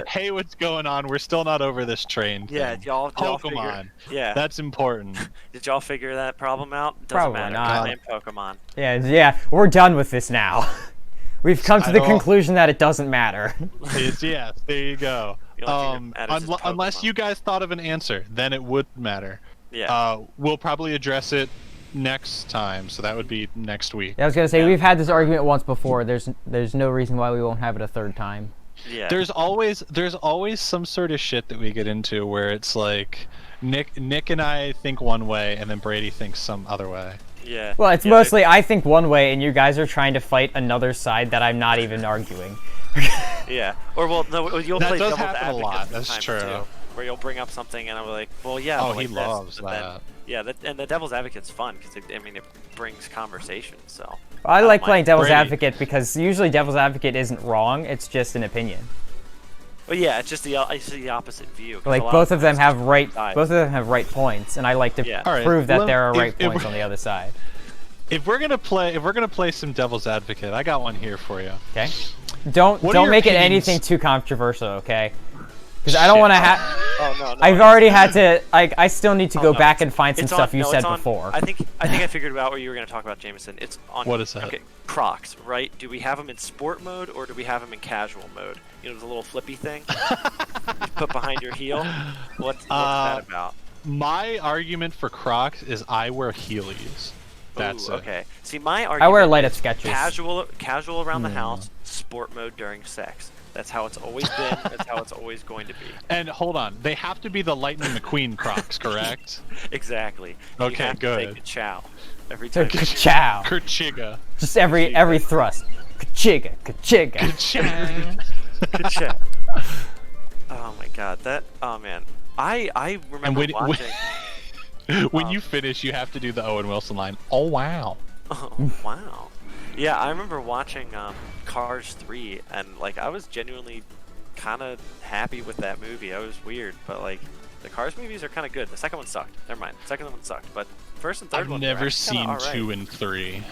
hey, what's going on? We're still not over this train thing. Yeah, y'all Pokemon. Yeah. That's important. Did y'all figure that problem out? Doesn't Probably matter. not. Playing Pokemon. Yeah, we're done with this now. We've come to the conclusion that it doesn't matter. Yes, there you go. Unless you guys thought of an answer, then it would matter. Yeah. We'll probably address it next time, so that would be next week. Yeah, I was gonna say we've had this argument once before. There's no reason why we won't have it a third time. Yeah. There's always some sort of shit that we get into where it's like Nick and I think one way, and then Brady thinks some other way. Yeah. Well, it's mostly I think one way, and you guys are trying to fight another side that I'm not even arguing. Yeah. Or well, no, you'll play does devil's happen a lot. advocate That's true. too, where you'll bring up something, and I'm like, well, yeah. Oh, like he loves that. Yeah, and the devil's advocate's fun because it brings conversation. So. I like playing devil's advocate because usually devil's advocate isn't wrong. It's just an opinion. Well, yeah, it's just the opposite view. Like both of them have right points, and I like to prove that there are right points on the other side. If we're gonna play some devil's advocate, I got one here for you. Okay. Don't make it anything too controversial, okay? Because I don't want to have. Oh no! I've already had to. I still need to go back and find some stuff you said before. I think I figured out what you were going to talk about, Jameson. It's on. What is that? Okay, Crocs, right? Do we have them in sport mode or do we have them in casual mode? You know, the little flippy thing you put behind your heel. What's that about? My argument for Crocs is I wear Heelys. That's it. Okay. See, my argument. I wear light up Skechers. Casual around the house, sport mode during sex. That's how it's always been. That's how it's always going to be. And hold on, they have to be the Lightning McQueen Crocs, correct? Exactly. Okay, you have good. To say ka-chow every time. Ka-chow. Kerchiga. Just every thrust. Ka-chiga, ka-chiga. Ka-chow. Oh my God, that. Oh man, I remember watching. When you finish, you have to do the Owen Wilson line. Oh wow. Oh wow. Yeah, I remember watching Cars 3, and like I was genuinely kind of happy with that movie. It was weird, but like the Cars movies are kind of good. The second one sucked. Never mind. The second one sucked, but first and third one. I've never seen 2 and 3.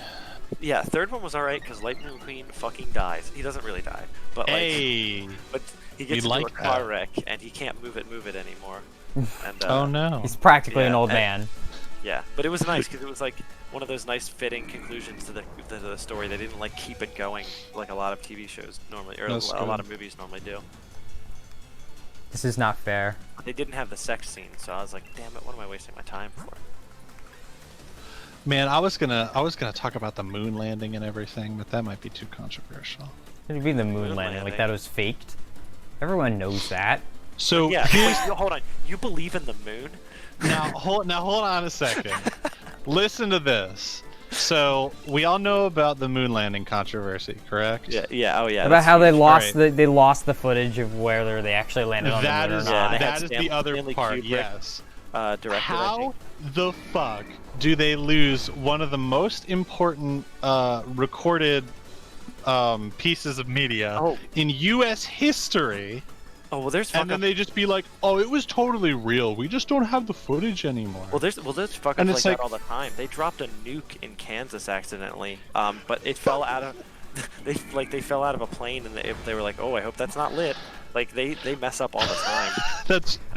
Yeah, third one was alright because Lightning McQueen fucking dies. He doesn't really die, but like, but he gets into a car wreck and he can't move it anymore. And oh no, he's practically an old man. Yeah, but it was nice because it was like one of those nice fitting conclusions to the story. They didn't like keep it going like a lot of TV shows normally, or a lot of movies normally do. This is not fair. They didn't have the sex scene, so I was like, damn it, what am I wasting my time for? Man, I was gonna talk about the moon landing and everything, but that might be too controversial. It'd be the moon landing, like that was faked. Everyone knows that. So yeah, hold on. You believe in the moon? Now hold on a second. Listen to this. So we all know about the moon landing controversy, correct? Yeah. Oh yeah. About how they lost they lost the footage of whether they actually landed on the moon or not. That is the other part. Kubrick, yes. Directed, how the fuck do they lose one of the most important recorded pieces of media in U.S. history? Oh well, there's and then they just be like, "Oh, it was totally real. We just don't have the footage anymore." Well, there's fuckers like that all the time. They dropped a nuke in Kansas accidentally, but it fell out of they fell out of a plane, and they were like, "Oh, I hope that's not lit." Like they mess up all the time.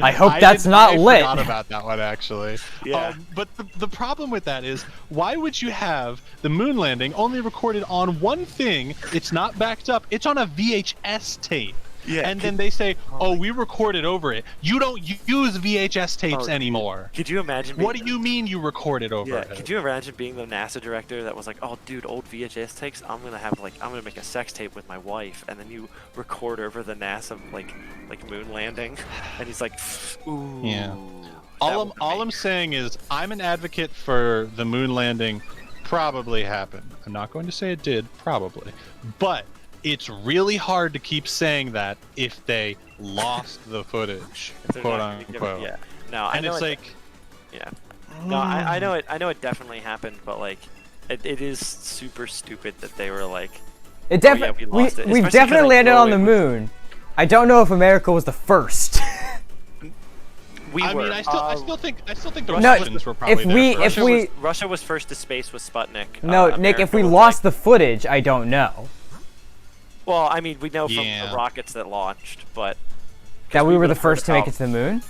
I hope that's not lit. I forgot about that one actually. Yeah. But the problem with that is, why would you have the moon landing only recorded on one thing? It's not backed up. It's on a VHS tape. Yeah, and then they say, "Oh, we recorded over it." You don't use VHS tapes anymore. Could you imagine? What do you mean you recorded over it? Could you imagine being the NASA director that was like, "Oh, dude, old VHS tapes. I'm gonna make a sex tape with my wife," and then you record over the NASA like moon landing, and he's like, "Ooh." Yeah. All I'm saying is, I'm an advocate for the moon landing. Probably happened. I'm not going to say it did. Probably, but. It's really hard to keep saying that if they lost the footage, quote unquote. Yeah. No, and it's like, yeah. No, I know it. I know it definitely happened, but like, it is super stupid that they were like. It definitely. We've definitely landed on the moon. I don't know if America was the first. I still think the Russians were probably Russia was first to space with Sputnik. No, Nick, if we lost the footage, I don't know. Well, I mean, we know from the rockets that launched, but That we were the first to make it to the moon?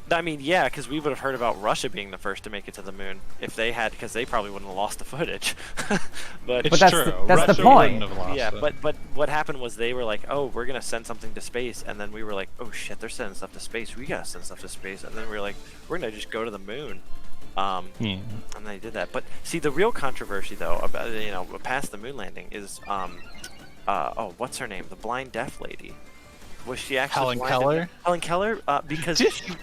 I mean, yeah, because we would have heard about Russia being the first to make it to the moon if they had, because they probably wouldn't have lost the footage. but that's true. That's the point. Yeah, but what happened was they were like, oh, we're gonna send something to space, and then we were like, oh shit, they're sending stuff to space. We gotta send stuff to space, and then we were like, we're gonna just go to the moon. And they did that. But see, the real controversy though about past the moon landing is oh, what's her name? The blind deaf lady. Was she actually Helen Keller? Helen Keller? Because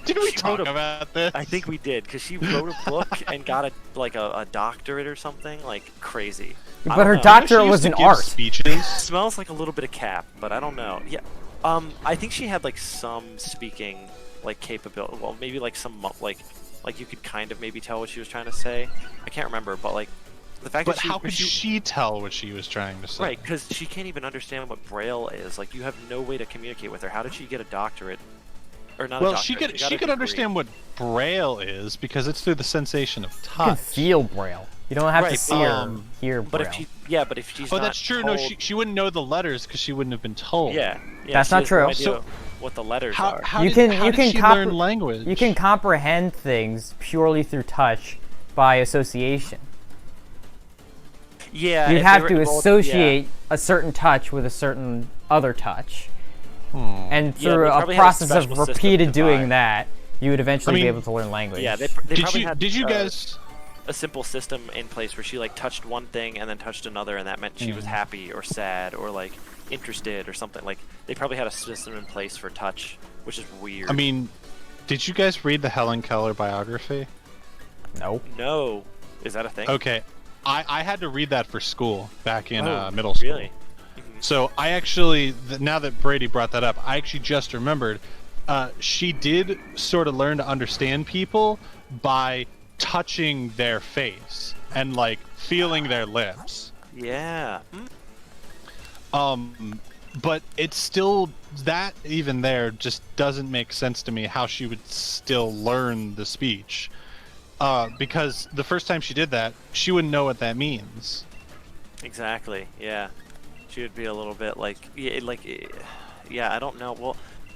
did we talk about this? I think we did, because she wrote a book and got a doctorate or something, like crazy. But her doctorate was in art. Speeches. Smells like a little bit of cap, but I don't know. Yeah, I think she had like some speaking like capability. Well, maybe like some like you could kind of maybe tell what she was trying to say. I can't remember, but like. The fact But that how could she tell what she was trying to say? Right, because she can't even understand what Braille is. Like, you have no way to communicate with her. How did she get a doctorate? Or not a doctorate. Well, she could understand what Braille is because it's through the sensation of touch. You can feel Braille. You don't have to see or hear Braille. But if she's not that's true. Told... No, she wouldn't know the letters because she wouldn't have been told. Yeah, that's not true. No idea what the letters are. How did she learn language? You can comprehend things purely through touch by association. Yeah, you'd have to associate a certain touch with a certain other touch. And through a process of repeated doing that, you would eventually be able to learn language. Yeah, did you guys a simple system in place where she like touched one thing and then touched another, and that meant she was happy or sad or like interested or something. Like they probably had a system in place for touch, which is weird. I mean, did you guys read the Helen Keller biography? No. Is that a thing? Okay. I had to read that for school back in middle school. Really? So I actually, now that Brady brought that up, I actually just remembered she did sort of learn to understand people by touching their face and like feeling their lips. Yeah. But it's still, that even there just doesn't make sense to me how she would still learn the speech. Because the first time she did that, she wouldn't know what that means. Exactly. Yeah, she would be a little bit like, I don't know. Well,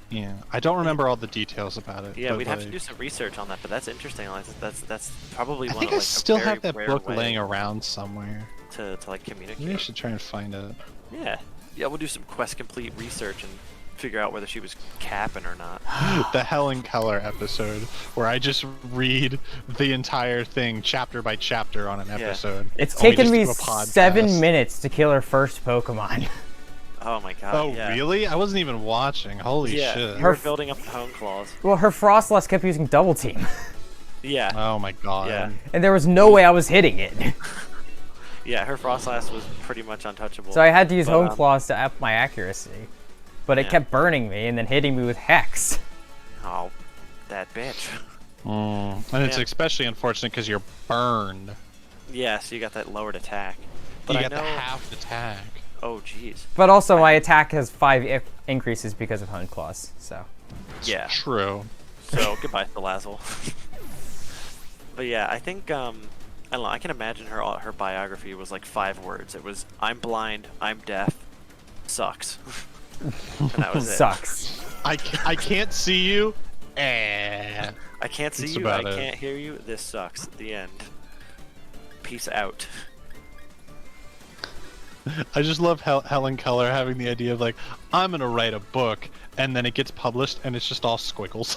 yeah, I don't remember all the details about it. Yeah, we'd have to do some research on that, but that's interesting. Like, that's probably one of like I still have that rare book laying around somewhere. To like communicate. Maybe I should try and find it. Yeah, we'll do some QuestComplete research and figure out whether she was capping or not. The Helen Keller episode, where I just read the entire thing chapter by chapter on an episode. It's taken me 7 minutes to kill her first Pokemon. Oh my god. Oh really? I wasn't even watching. Holy shit. You were building up the home claws. Well, her Frostlass kept using Double Team. Yeah. Oh my god. Yeah. And there was no way I was hitting it. Yeah, her Frostlass was pretty much untouchable. So I had to use Home Claws to up my accuracy. But it kept burning me and then hitting me with Hex. Oh, that bitch. And it's especially unfortunate because you're burned. Yeah, so you got that lowered attack. But you got the half attack. Oh, jeez. But also, my attack has 5 increases because of Hone Claws, so. Yeah. True. So, goodbye, Salazzle. But yeah, I think, I don't know, I can imagine her biography was like 5 words. It was, I'm blind, I'm deaf, sucks. And that was it. Sucks. I can't see you. I can't see you. I can't hear you. This sucks. The end. Peace out. I just love Helen Keller having the idea of like, I'm gonna write a book, and then it gets published, and it's just all squiggles.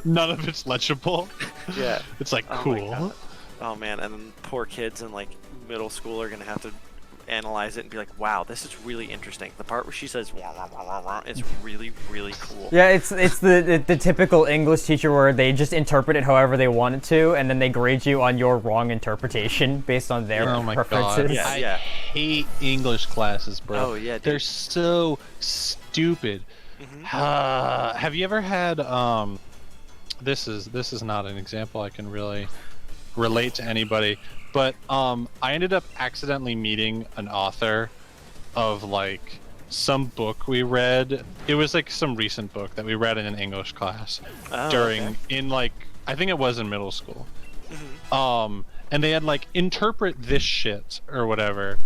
None of it's legible. Yeah. It's like cool. Oh man, and then poor kids in like middle school are gonna have to analyze it and be like, wow, this is really interesting. The part where she says wah, wah, wah, wah, it's really, really cool. Yeah, it's the typical English teacher where they just interpret it however they want it to, and then they grade you on your wrong interpretation based on their preferences. God. I hate English classes, bro. Oh yeah, dude. They're so stupid. Have you ever had this is not an example I can really relate to anybody, but I ended up accidentally meeting an author of like some book we read. It was like some recent book that we read in an English class in like, I think it was in middle school. And they had like, interpret this shit or whatever.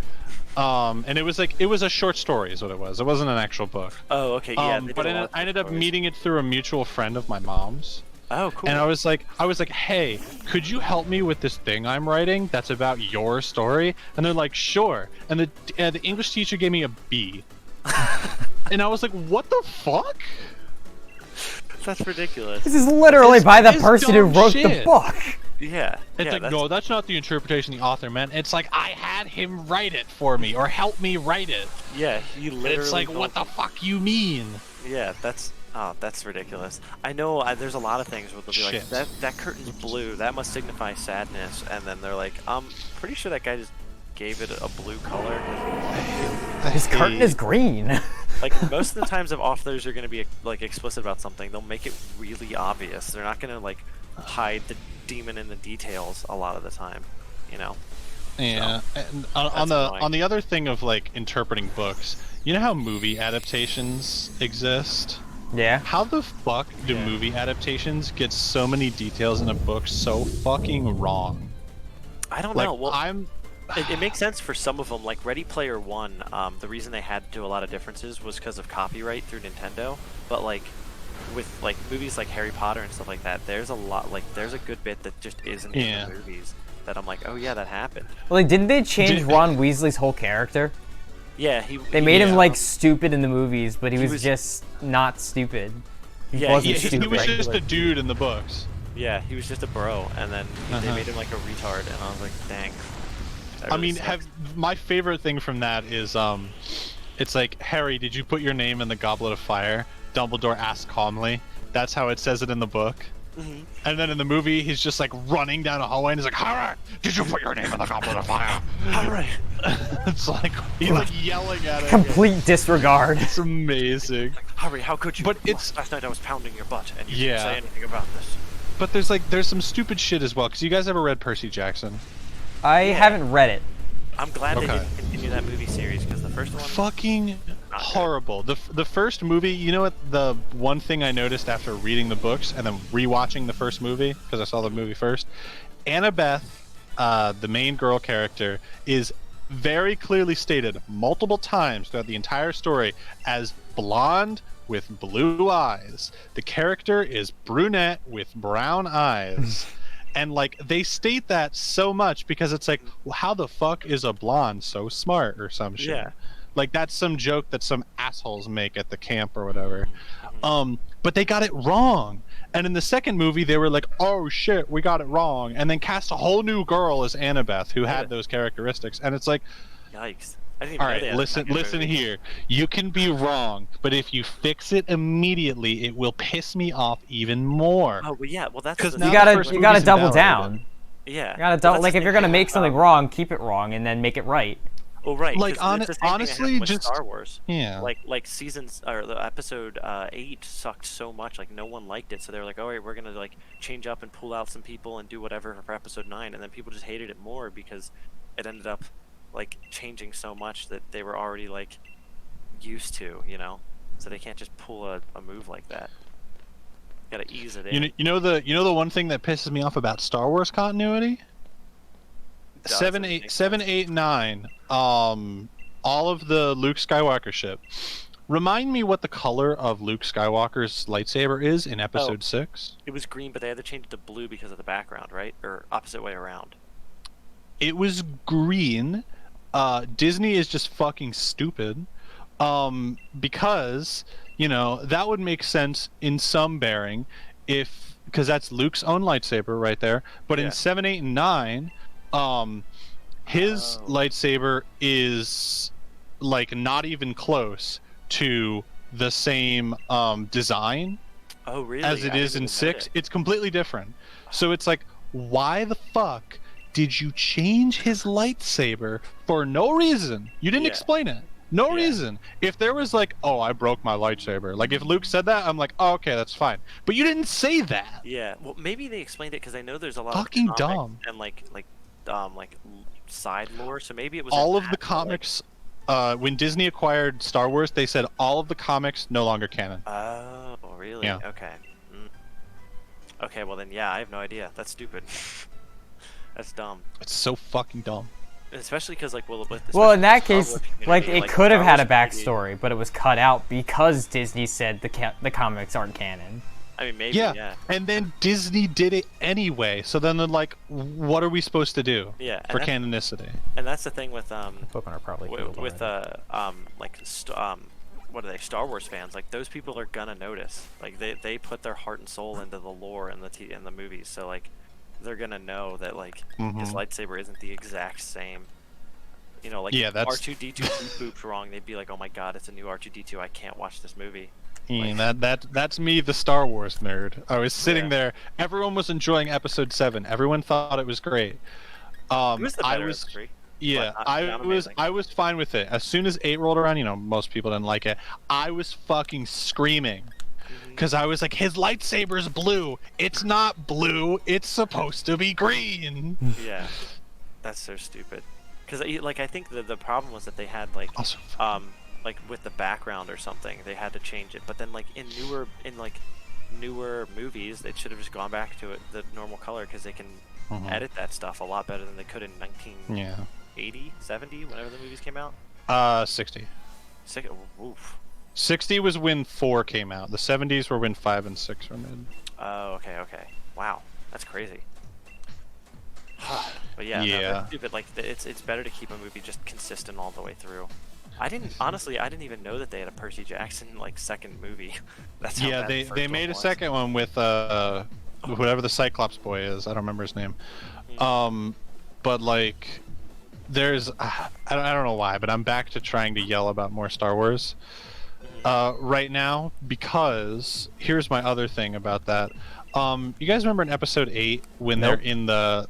And it was like it was a short story, is what it was. It wasn't an actual book. Oh, okay, yeah. But I ended up meeting it through a mutual friend of my mom's. Oh, cool. And I was like, hey, could you help me with this thing I'm writing that's about your story? And they're like, sure. And the English teacher gave me a B. And I was like, what the fuck? That's ridiculous. This is literally by the person who wrote the book. Yeah. It's like, no, that's not the interpretation the author meant. It's like, I had him write it for me, or help me write it. Yeah, he literally... It's like, what the fuck you mean? Yeah, that's ridiculous. I know there's a lot of things where they'll be like, that curtain's blue, that must signify sadness, and then they're like, I'm pretty sure that guy just gave it a blue color. His curtain is green. Like, most of the times if authors are going to be, like, explicit about something, they'll make it really obvious. They're not going to, like, hide the demon in the details a lot of the time, you know? Yeah, so, and on the other thing of, like, interpreting books, you know how movie adaptations exist? Yeah. How the fuck do movie adaptations get so many details in a book so fucking wrong? I don't know. Well, it makes sense for some of them. Like Ready Player One, the reason they had to do a lot of differences was because of copyright through Nintendo. But like with like movies like Harry Potter and stuff like that, there's a lot. Like there's a good bit that just isn't in the movies that I'm like, oh yeah, that happened. Well, like, didn't they change Ron Weasley's whole character? Yeah, they made him like stupid in the movies, but he was just not stupid. He wasn't stupid. He was just a dude in the books. Yeah, he was just a bro, and then they made him like a retard, and I was like, dang. I mean, my favorite thing from that is, it's like, Harry, did you put your name in the Goblet of Fire? Dumbledore asked calmly. That's how it says it in the book. Mm-hmm. And then in the movie, he's just like running down a hallway and he's like, Harry, did you put your name in the Goblet of Fire? Harry. It's like, he's like yelling at it. Complete disregard. It's amazing. Like, Harry, how could you? But last night I was pounding your butt and you didn't say anything about this. But there's some stupid shit as well. Cause you guys ever read Percy Jackson? I haven't read it. I'm glad they didn't continue that movie series because the first one fucking horrible. The first movie, you know what? The one thing I noticed after reading the books and then rewatching the first movie because I saw the movie first, Annabeth, the main girl character, is very clearly stated multiple times throughout the entire story as blonde with blue eyes. The character is brunette with brown eyes. And, like, they state that so much because it's like, well, how the fuck is a blonde so smart or some shit? Yeah. Like, that's some joke that some assholes make at the camp or whatever. But they got it wrong. And in the second movie, they were like, oh, shit, we got it wrong. And then cast a whole new girl as Annabeth who had those characteristics. And it's like... Yikes. All right, listen here. You can be wrong, but if you fix it immediately, it will piss me off even more. Oh, well, yeah. Well, that's because you gotta double down. Yeah. You gotta double. Like if you're gonna make something wrong, keep it wrong and then make it right. Well, right. Like honestly, just Star Wars. Yeah. Like seasons or the episode 8 sucked so much. Like no one liked it, so they were like, all right, we're gonna like change up and pull out some people and do whatever for episode 9, and then people just hated it more because it ended up like changing so much that they were already like used to, you know, so they can't just pull a move like that. You gotta ease it in. You know the one thing that pisses me off about Star Wars continuity? 7, 8, 9. All of the Luke Skywalker ship. Remind me what the color of Luke Skywalker's lightsaber is in Episode 6. It was green, but they had to change it to blue because of the background, right? Or opposite way around. It was green. Disney is just fucking stupid, because, you know, that would make sense in some bearing because that's Luke's own lightsaber right there. But in 7, 8, and 9, his lightsaber is like not even close to the same design as it is in 6. It's completely different. So it's like, why the fuck did you change his lightsaber for no reason? You didn't explain it. No reason. If there was like, oh, I broke my lightsaber. Like if Luke said that, I'm like, oh, okay, that's fine. But you didn't say that. Yeah. Well, maybe they explained it because I know there's a lot fucking of dumb and like side lore. So maybe it was all of the comics. When Disney acquired Star Wars, they said all of the comics no longer canon. Oh, really? Yeah. Okay. Okay. Well then, yeah, I have no idea. That's stupid. That's dumb. It's so fucking dumb. especially because like well, in that case, like it could have had a Star Wars backstory, but it was cut out because Disney said the comics aren't canon. I mean, maybe, yeah. And then Disney did it anyway. So then they're like, what are we supposed to do for canonicity? And that's the thing with Pokemon are probably with what are they, Star Wars fans? Like those people are gonna notice. Like they put their heart and soul into the lore and the movies. So like they're gonna know that like his lightsaber isn't the exact same. You know, like if R2-D2 pooped wrong, they'd be like, oh my god, it's a new R2-D2. I can't watch this movie. That's me, the Star Wars nerd. I was sitting there. Everyone was enjoying Episode 7. Everyone thought it was great. It was the better of the three. Yeah, I was fine with it. As soon as 8 rolled around, you know, most people didn't like it. I was fucking screaming because I was like, his lightsaber's blue. It's not blue. It's supposed to be green. Yeah, that's so stupid. Because like I think the problem was that they had like like with the background or something, they had to change it. But then like in newer movies, it should have just gone back to the normal color because they can edit that stuff a lot better than they could in 1980, 70, whenever the movies came out. 60. Oof. 60 was when 4 came out. The 70s were when 5 and 6 were made. Oh, okay. Wow, that's crazy. But yeah, yeah. No, that's stupid. Like it's better to keep a movie just consistent all the way through. I didn't even know that they had a Percy Jackson like second movie. That's how bad the first they made one a was. Second one with whatever the Cyclops boy is. I don't remember his name. But like there's I don't know why, but I'm back to trying to yell about more Star Wars right now because here's my other thing about that. You guys remember in episode 8 when they're in the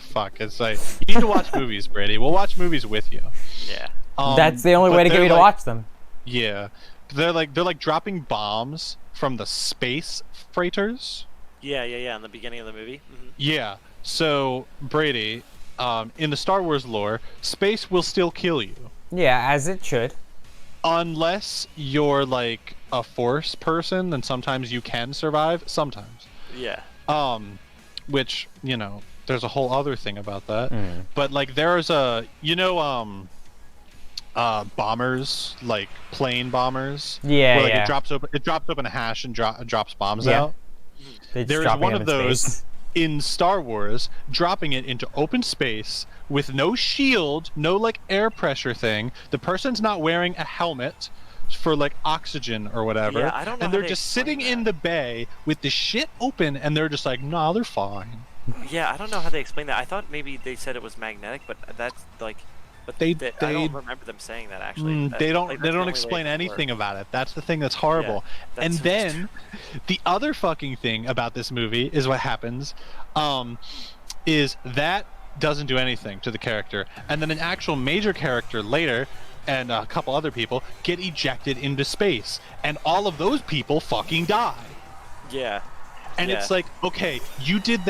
fuck, it's like you need to watch movies, Brady. We'll watch movies with you. Yeah. That's the only way to get me to watch them. Yeah. They're like dropping bombs from the space freighters. Yeah. In the beginning of the movie. Yeah. So Brady, in the Star Wars lore, space will still kill you. Yeah, as it should. Unless you're like a Force person, then sometimes you can survive. Sometimes. Yeah. Which, you know, there's a whole other thing about that. But like there's bombers, like plane bombers. Yeah, where, like, it drops open a hash and drops bombs out. There is one of those in Star Wars, dropping it into open space with no shield, no like air pressure thing. The person's not wearing a helmet for like oxygen or whatever. Yeah, I don't know. And they're just sitting in the bay with the shit open, and they're just like, nah, they're fine. Yeah, I don't know how they explain that. I thought maybe they said it was magnetic, but that's like, but I don't remember them saying that actually. They don't explain anything about it. That's the thing that's horrible. Yeah, and then the other fucking thing about this movie is what happens, is that doesn't do anything to the character, and then an actual major character later and a couple other people get ejected into space, and all of those people fucking die. Yeah. And it's like, okay, you did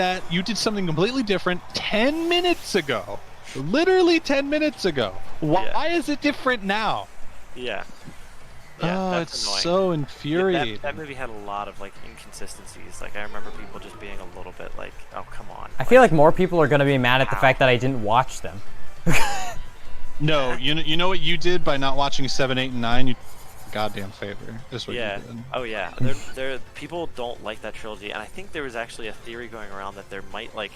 something completely different 10 minutes ago. Literally 10 minutes ago. Why is it different now? Yeah. Oh, it's annoying. So infuriating. That movie had a lot of like inconsistencies. Like I remember people just being a little bit like, "Oh, come on." I feel like more people are gonna be mad at the fact that I didn't watch them. No, you know what you did by not watching 7, 8, and 9? You goddamn favor. This what you did. Oh yeah. There people don't like that trilogy, and I think there was actually a theory going around that there might like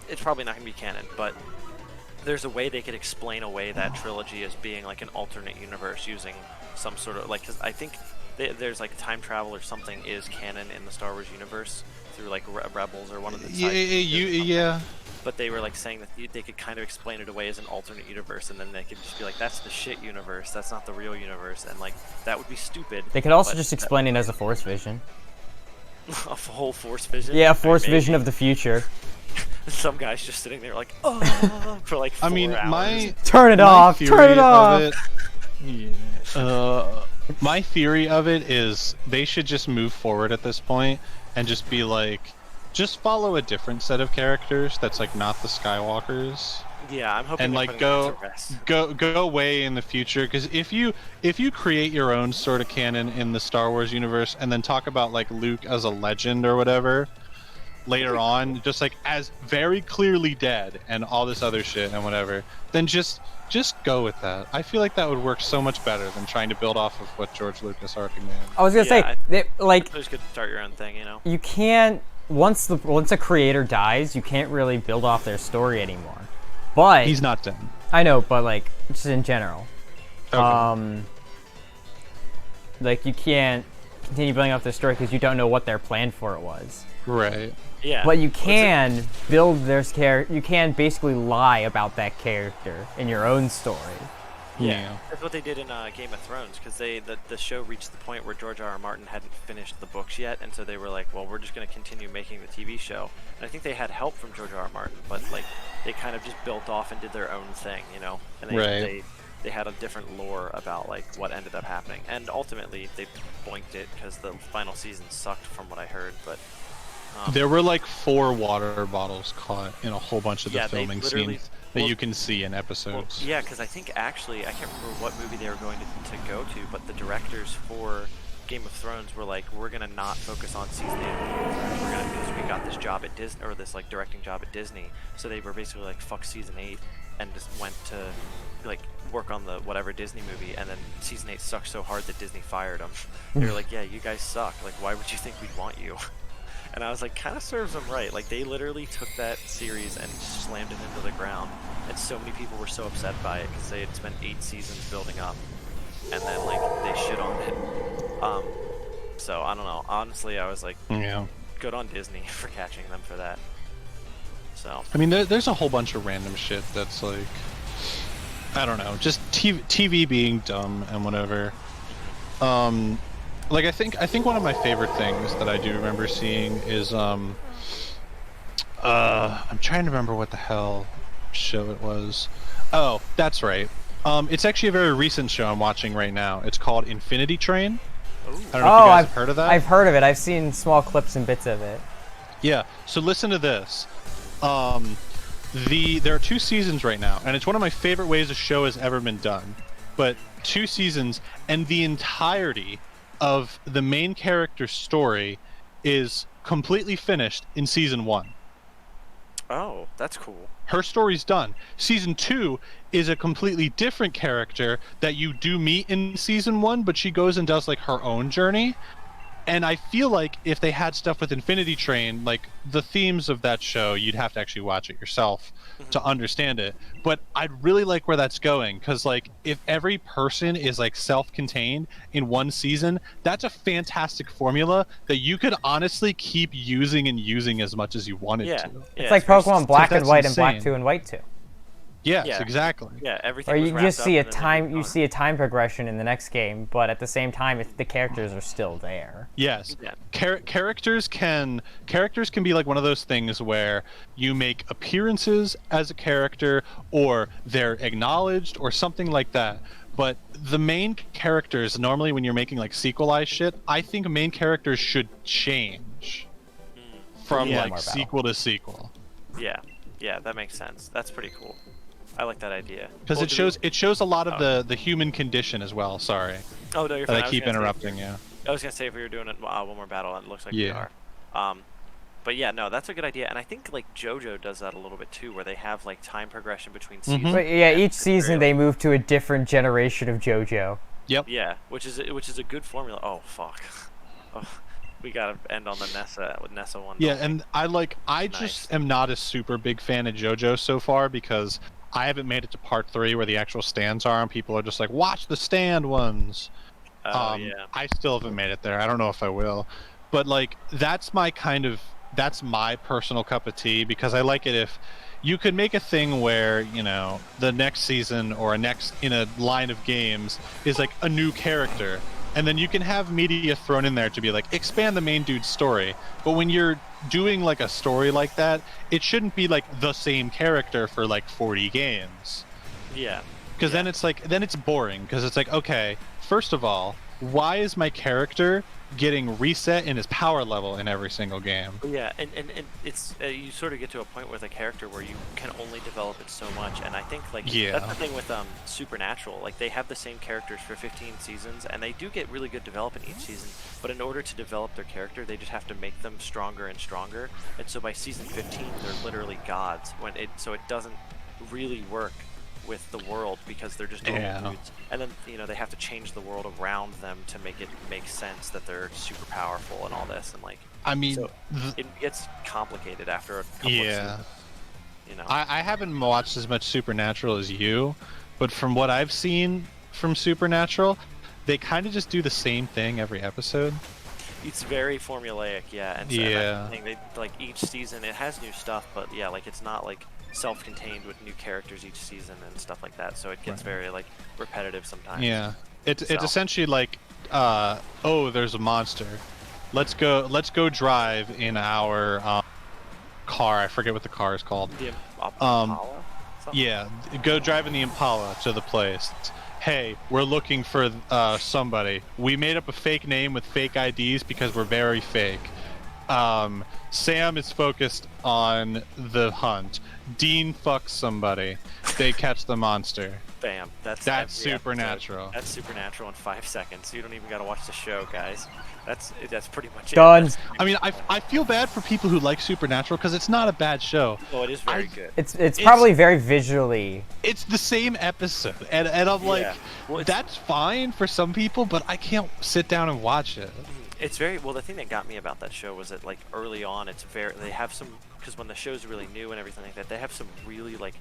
it's probably not gonna be canon, but there's a way they could explain away that trilogy as being like an alternate universe using some sort of like, because I think there's like time travel or something is canon in the Star Wars universe through like Rebels or one of the yeah. But they were like saying that they could kind of explain it away as an alternate universe, and then they could just be like, that's the shit universe, that's not the real universe, and like that would be stupid. They could also just explain it as a Force vision. A whole Force vision? Yeah, a Force vision of the future. Some guy's just sitting there like, oh, for like 4 hours. Turn it off! Turn it off! My theory of it is they should just move forward at this point and just be like, just follow a different set of characters that's like not the Skywalkers. Yeah, I'm hoping. And like go way in the future, because if you create your own sort of canon in the Star Wars universe and then talk about like Luke as a legend or whatever, later on, just like as very clearly dead and all this other shit and whatever, then just go with that. I feel like that would work so much better than trying to build off of what George Lucas already made. I was gonna say, like, you could start your own thing, you know. You can't once a creator dies, you can't really build off their story anymore. But he's not dead. I know, but like just in general, okay. Like you can't continue building off their story because you don't know what their plan for it was. Right. Yeah. But you can build their character. You can basically lie about that character in your own story. Yeah. That's what they did in Game of Thrones, because the show reached the point where George R.R. Martin hadn't finished the books yet, and so they were like, well, we're just going to continue making the TV show. And I think they had help from George R.R. Martin, but like they kind of just built off and did their own thing, you know. And they had a different lore about like what ended up happening, and ultimately they boinked it because the final season sucked from what I heard. But there were like 4 water bottles caught in a whole bunch of the filming scenes that you can see in episodes. Well, yeah, because I think actually, I can't remember what movie they were going to go to, but the directors for Game of Thrones were like, we're going to not focus on season 8 of Game of Thrones, we're going to, because we got this job at Disney, or this like directing job at Disney, so they were basically like, fuck season 8, and just went to like work on the whatever Disney movie, and then season 8 sucked so hard that Disney fired them. They were like, yeah, you guys suck, like why would you think we'd want you? And I was like, kind of serves them right. Like, they literally took that series and slammed it into the ground. And so many people were so upset by it because they had spent 8 seasons building up. And then, like, they shit on it. So, I don't know. Honestly, I was like, good on Disney for catching them for that. So. I mean, there's a whole bunch of random shit that's like, I don't know, just TV being dumb and whatever. Like I think one of my favorite things that I do remember seeing is I'm trying to remember what the hell show it was. Oh, that's right. It's actually a very recent show I'm watching right now. It's called Infinity Train. I don't know if you guys have heard of that. I've heard of it. I've seen small clips and bits of it. Yeah. So listen to this. There are 2 seasons right now, and it's one of my favorite ways a show has ever been done. But 2 seasons, and the entirety of the main character's story is completely finished in season 1. Oh, that's cool. Her story's done. Season 2 is a completely different character that you do meet in season 1, but she goes and does like her own journey. And I feel like if they had stuff with Infinity Train, like the themes of that show, you'd have to actually watch it yourself to understand it. But I'd really like where that's going, because like if every person is like self-contained in one season, that's a fantastic formula that you could honestly keep using and using as much as you wanted to. It's like Pokemon Black and White and Black 2 and White 2. Yes, exactly. Yeah, everything. Or you just see a time progression in the next game, but at the same time, the characters are still there. Yes, characters can be like one of those things where you make appearances as a character, or they're acknowledged, or something like that. But the main characters, normally when you're making like sequelized shit, I think main characters should change from like sequel to sequel. Yeah, that makes sense. That's pretty cool. I like that idea. Because it shows a lot of the human condition as well. Sorry. Oh no, you're fine. I keep interrupting you. I was gonna say if we were doing one more battle, and it looks like we are. But yeah, no, that's a good idea, and I think like JoJo does that a little bit too, where they have like time progression between seasons. But yeah, each season they move to a different generation of JoJo. Yep. Yeah, which is a good formula. Oh fuck. Oh, we gotta end on the Nessa with Nessa 1. Yeah, and I just am not a super big fan of JoJo so far, because I haven't made it to part 3 where the actual stands are, and people are just like, watch the stand ones. I still haven't made it there. I don't know if I will, but like that's my personal cup of tea, because I like it if you could make a thing where, you know, the next season or in a line of games is like a new character, and then you can have media thrown in there to be like, expand the main dude's story. But when you're doing like a story like that, it shouldn't be like the same character for like 40 games. Yeah. Because then it's boring, because it's like, okay, first of all, why is my character getting reset in his power level in every single game. Yeah, and it's you sort of get to a point with a character where you can only develop it so much, and I think like that's the thing with Supernatural. Like they have the same characters for 15 seasons, and they do get really good development each season. But in order to develop their character, they just have to make them stronger and stronger. And so by season 15, they're literally gods. So it doesn't really work with the world because they're just normal dudes. And then they have to change the world around them to make it make sense that they're super powerful and all this, and like I mean so it gets complicated after a couple of seasons, I haven't watched as much Supernatural as you, but from what I've seen from Supernatural, they kind of just do the same thing every episode. It's very formulaic, and so that's the thing, like each season it has new stuff, but like it's not like self-contained with new characters each season and stuff like that, so it gets very like repetitive sometimes. It's essentially like there's a monster, let's go drive in our car. I forget what the car is called. The Impala? Go drive in the Impala to the place. Hey, we're looking for somebody. We made up a fake name with fake IDs because we're very fake. Sam is focused on the hunt. Dean fucks somebody. They catch the monster. Bam. That's Supernatural. Episode. That's Supernatural in 5 seconds. You don't even gotta watch the show, guys. That's pretty much Done. it. I mean, I feel bad for people who like Supernatural because it's not a bad show. Oh, it is very good. It's probably very visually. It's the same episode, and I'm like, that's fine for some people, but I can't sit down and watch it. It's very well. The thing that got me about that show was that like early on, they have some, because when the show's really new and everything like that, they have some really like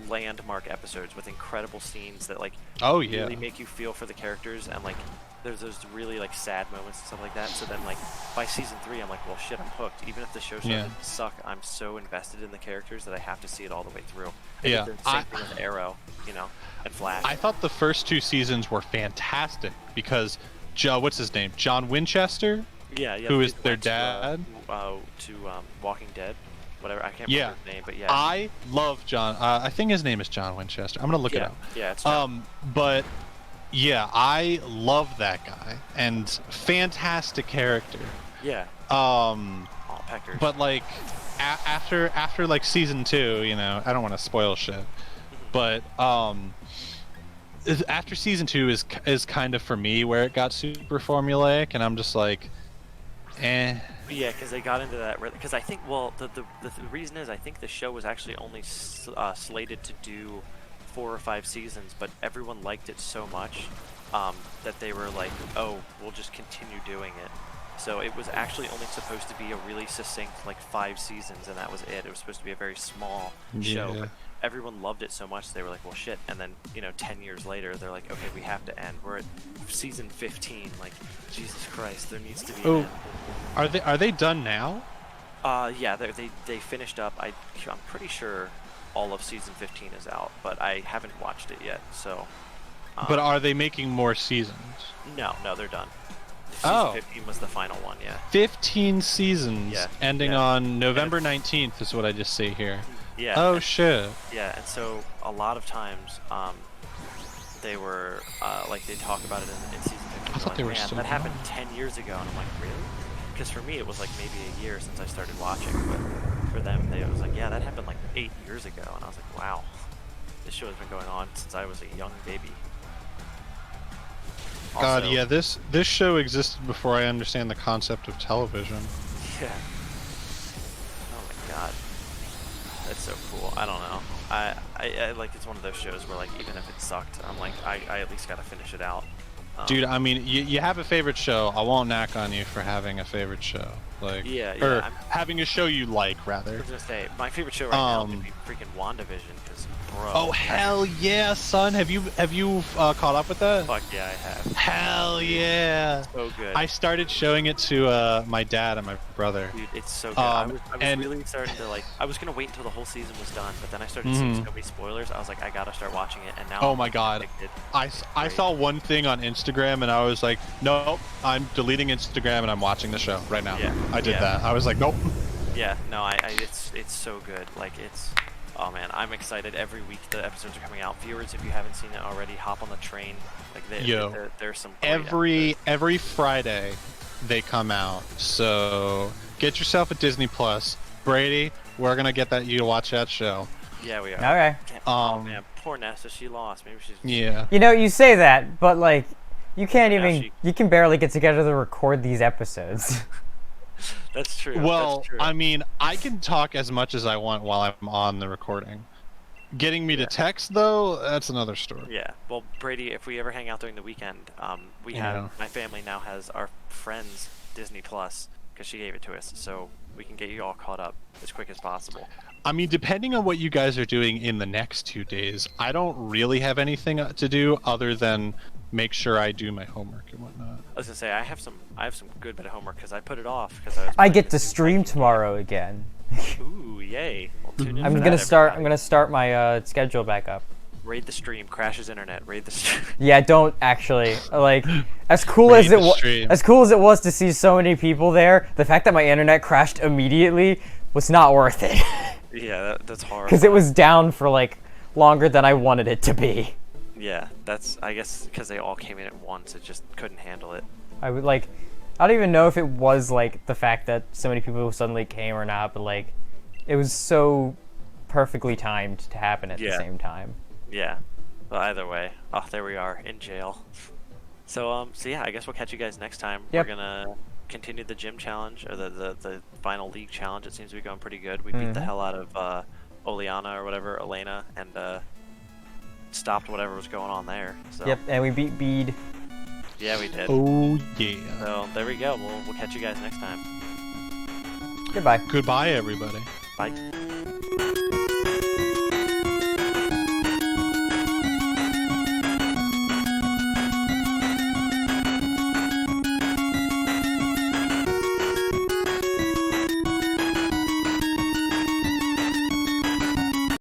landmark episodes with incredible scenes that like really make you feel for the characters, and like there's those really like sad moments and stuff like that. So then like by season 3, I'm like, well shit, I'm hooked. Even if the show started to suck, I'm so invested in the characters that I have to see it all the way through. And the same thing with Arrow, and Flash. I thought the first 2 seasons were fantastic because what's his name? John Winchester? Who is their dad? To Walking Dead. Whatever, I can't remember his name, but I love John. I think his name is John Winchester. I'm gonna look it up. Yeah, it's John. But I love that guy, and fantastic character. Yeah. Peckers. But like after like season 2, I don't want to spoil shit, but after season 2 is kind of for me where it got super formulaic, and I'm just like, eh. Yeah, because they got into that. Because I think, the reason is I think the show was actually only slated to do 4 or 5 seasons, but everyone liked it so much that they were like, oh, we'll just continue doing it. So it was actually only supposed to be a really succinct like 5 seasons, and that was it. It was supposed to be a very small show. But everyone loved it so much they were like, well shit, and then 10 years later they're like, okay, we have to end. We're at season 15, like Jesus Christ, there needs to be an end. Are they done now? Yeah, they finished up. I'm pretty sure all of season 15 is out, but I haven't watched it yet, so but are they making more seasons? No, they're done. Season 15 was the final one, 15 seasons, ending on November 19th is what I just see here. Yeah. Oh shit. Yeah, and so a lot of times, they were like they talk about it in season 15. I thought they were so that happened 10 years ago, and I'm like, really? Because for me, it was like maybe a year since I started watching, but for them, it was like, yeah, that happened like 8 years ago, and I was like, wow, this show has been going on since I was a young baby. God, yeah, this show existed before I understand the concept of television. Yeah. Oh my god. That's so cool. I don't know. I like, it's one of those shows where like even if it sucked, I'm like, I at least gotta finish it out. Dude, I mean, you have a favorite show. I won't knock on you for having a favorite show. Like, or having a show you like, rather. I was gonna say, my favorite show right now would be freaking WandaVision, because bro. Oh hell yeah, son! Have you caught up with that? Fuck yeah, I have. Hell yeah! So good. I started showing it to my dad and my brother. Dude, it's so good. I was really starting to like. I was gonna wait until the whole season was done, but then I started seeing so many spoilers. I was like, I gotta start watching it, and now. Oh my god! I saw one thing on Instagram, and I was like, nope, I'm deleting Instagram, and I'm watching the show right now. Yeah. I did that. I was like, nope. Yeah, no, it's so good. Like oh man, I'm excited. Every week the episodes are coming out. Viewers, if you haven't seen it already, hop on the train. Like there's some. Every Friday, they come out. So get yourself a Disney Plus. Brady, we're gonna get you to watch that show. Yeah, we are. Okay. Oh man, poor Nessa, she lost. Maybe she's. Yeah. You know, you say that, but like, you can't even. You can barely get together to record these episodes. That's true. Well, that's true. I mean, I can talk as much as I want while I'm on the recording. Getting me to text, though, that's another story. Yeah. Well, Brady, if we ever hang out during the weekend, my family now has our friend's Disney Plus because she gave it to us, so we can get you all caught up as quick as possible. I mean, depending on what you guys are doing in the next 2 days, I don't really have anything to do other than make sure I do my homework and whatnot. I was gonna say I have some good bit of homework because I put it off because I get to stream tomorrow again. Ooh, yay! Well, tune in I'm for gonna that, start. everybody. I'm gonna start my schedule back up. Raid the stream, crashes internet. Raid the stream. Yeah, don't actually like. As cool as it was, to see so many people there, the fact that my internet crashed immediately was not worth it. Yeah, that's horrible. Because it was down for like longer than I wanted it to be. Yeah, that's I guess because they all came in at once, it just couldn't handle it. I would like. I don't even know if it was like the fact that so many people suddenly came or not, but like, it was so perfectly timed to happen at the same time. Yeah. Well, either way. Oh, there we are in jail. So yeah, I guess we'll catch you guys next time. Yep. We're gonna continue the gym challenge or the final league challenge. It seems to be going pretty good. We beat the hell out of Oleana or whatever, Elena, and stopped whatever was going on there. So. Yep, and we beat Bede. Yeah, we did. Oh yeah. So there we go. We'll catch you guys next time. Goodbye. Goodbye, everybody. Bye.